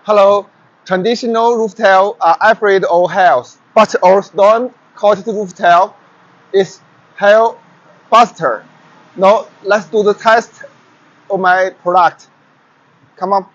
Hello, traditional roof tile are afraid of hail, but our stone-coated roof tile is hail buster. Now let's do the test of my product. Come on.